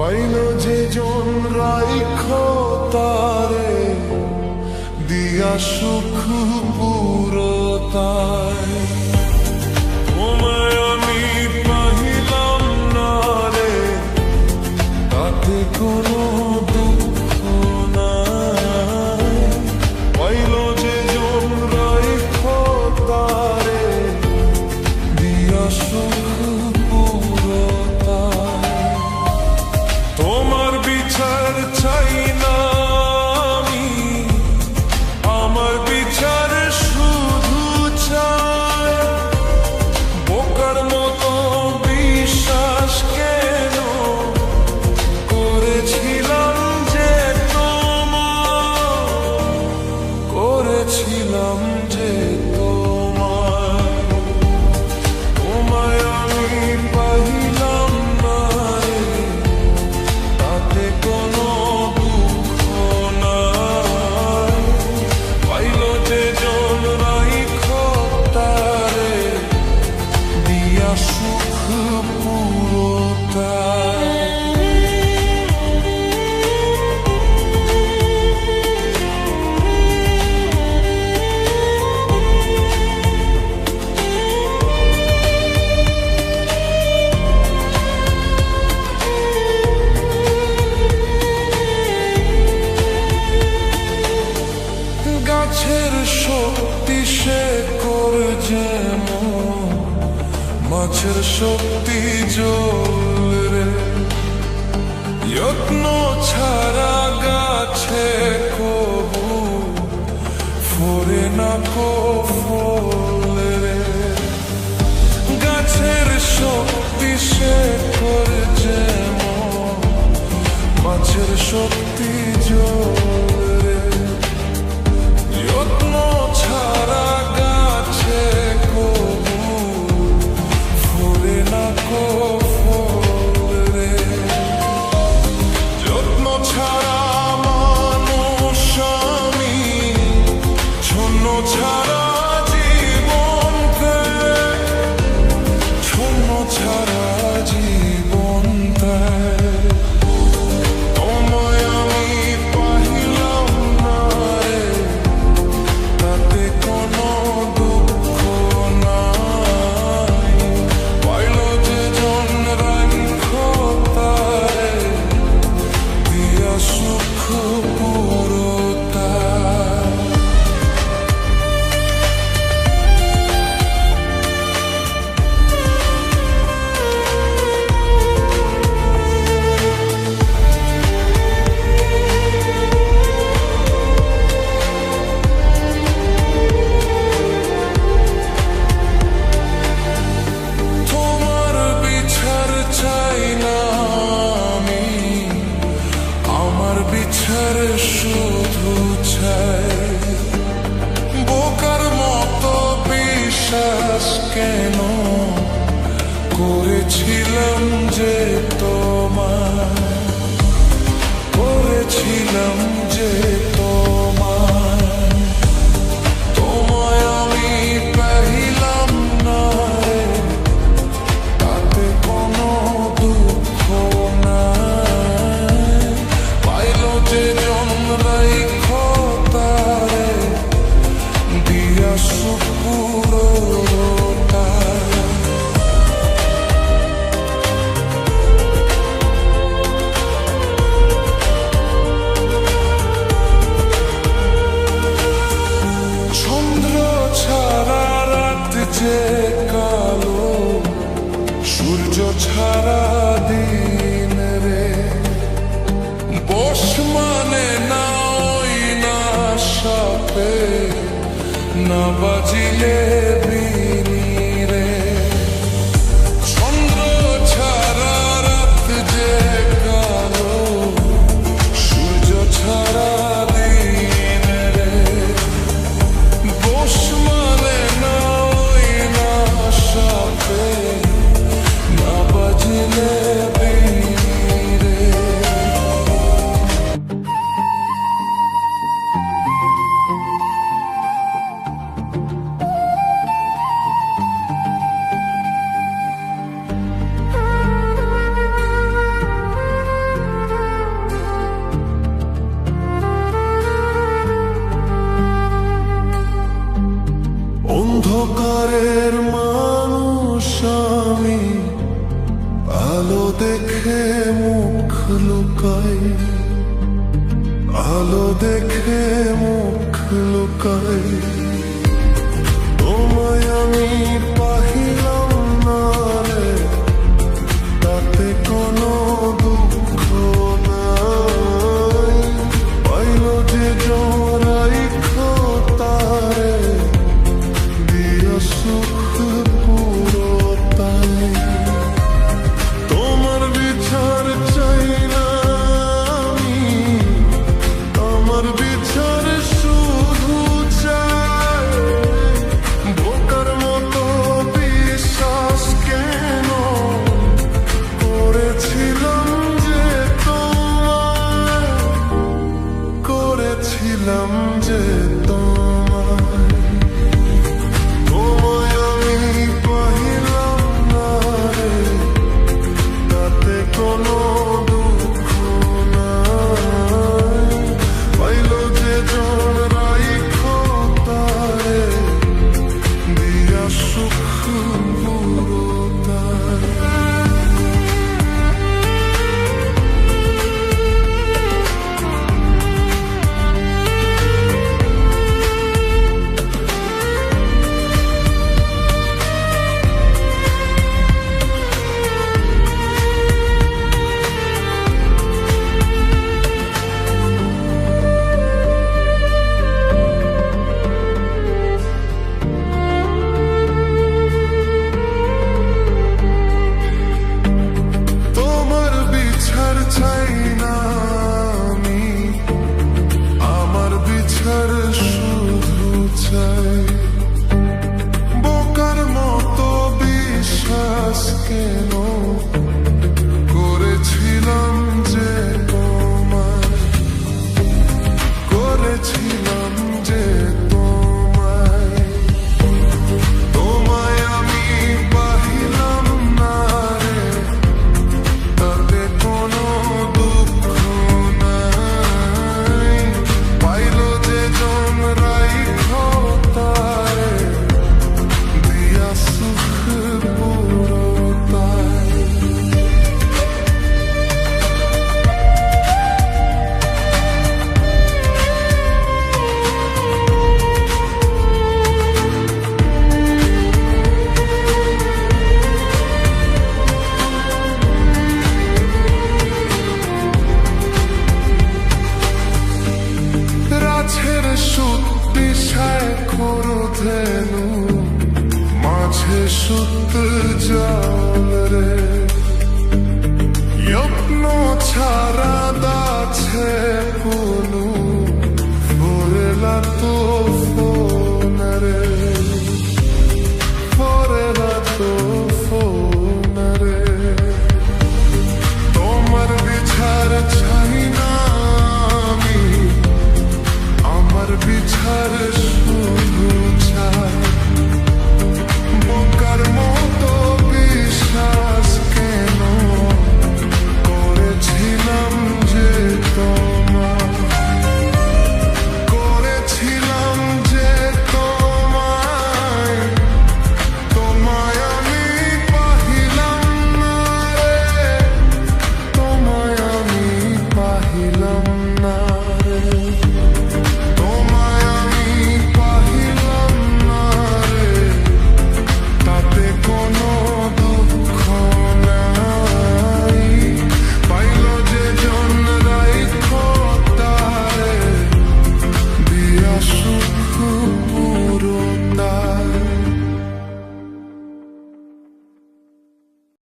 Pile যে জন রাইখো তারে দিয়া সুখ পুরতায়। তোমায় আমি পাহিলাম না রে, তাতে কোনো দুঃখ নাই। পাইল যে জন রাইখো তারে দিয়া সুখ পুরতায়। তোমার বিচার চাই না আমি, আমার বিচার শুধু চাই। বোকার মতো বিশ্বাস কেন করেছিলাম যে করেছিলাম যে তোমায়। তোমায় আমি পাইলাম না রে, তাতে কোনো দুঃখ নাই। পাইল যে জন রাইখো তারে দিয়া সুখ পুরতায়। গাছের শক্তি সে করে যেমন, মাছের শক্তি জল রে। যত্ন ছাড়া গাছে কবু ফোরে না কো ফল রে। গাছের শক্তি সে করে যেমন, মাছের শক্তি জল রে। যত্ন ছাড়া গাছে কবু ফোরে না কো ফল রে। যত্ন ছাড়া মানুষ আমি, শূন্য ছাড়া জীবন দেয়, শূন্য ছাড়া জীবন দেয়। তোমায় আমি পাহিলাম না রে, তাতে কোনো দুঃখ নাই। পাইল যে জন রাইখো তারে দিয়া সুখ পুরতায়। তোমার বিচার চাই না আমি, আমার বিচার শুধু চাই। বোকার মতো বিশ্বাস কেন করেছিলাম যে তোমায়, করেছিলাম যে তোমায়। তোমায় আমি পাইলাম না রে, তাতে কোনো দুঃখ নাই। পাইল যে জন রাইখো তারে দিয়া সুখ পুরতায়। চন্দ্র ছাড়া রাত যে কালো, সূর্য ছাড়া দিন রে। বস মানে না ওই না সাপে, না বাজিলে বিনি রে। চন্দ্র ছাড়া রাত যে কালো, সূর্য ছাড়া দিন রে। বস মানে না ওই না সাপে, না বাজিলে বিনি রে। দেখে মুখ লুকাই, আলো দেখে মুখ লুকাই, তোমায় আমি পাহিলাম না রে, তাতে কোনো দুঃখ নাই। পাইল যে জড়াই তারে দিয়া সুখ পুরোটাই। তোমার বিচার চাই না আমি, আমার বিচার শুধু চাই। বোকার মতো বিশ্বাস কেন করেছিলাম যে তোমায়, করেছিলাম যে তোমায়। তোমায় আমি পাহিলাম না রে, তাতে কোনো দুঃখ নাই। পাইল যে জন রাইখো তারে দিয়া সুখ পুরোটাই। তোমার বিচার চাই না আমি, আমার বিচার শুধু চাই। বোকার মতো বিশ্বাস কেন করেছিলাম যে তোমায়, করেছিলাম যে তোমায়। তোমায় আমি পাহিলাম না রে, তাতে কোনো দুঃখ নাই। পাইল যে জন রাইখো তারে দিয়া সুখ পুরোটাই। রাছের সুত দিশায় করধেনু, মাঝে সুত জল রে। যত্ন ছাড়া দাছে কোনো ফুরলা তো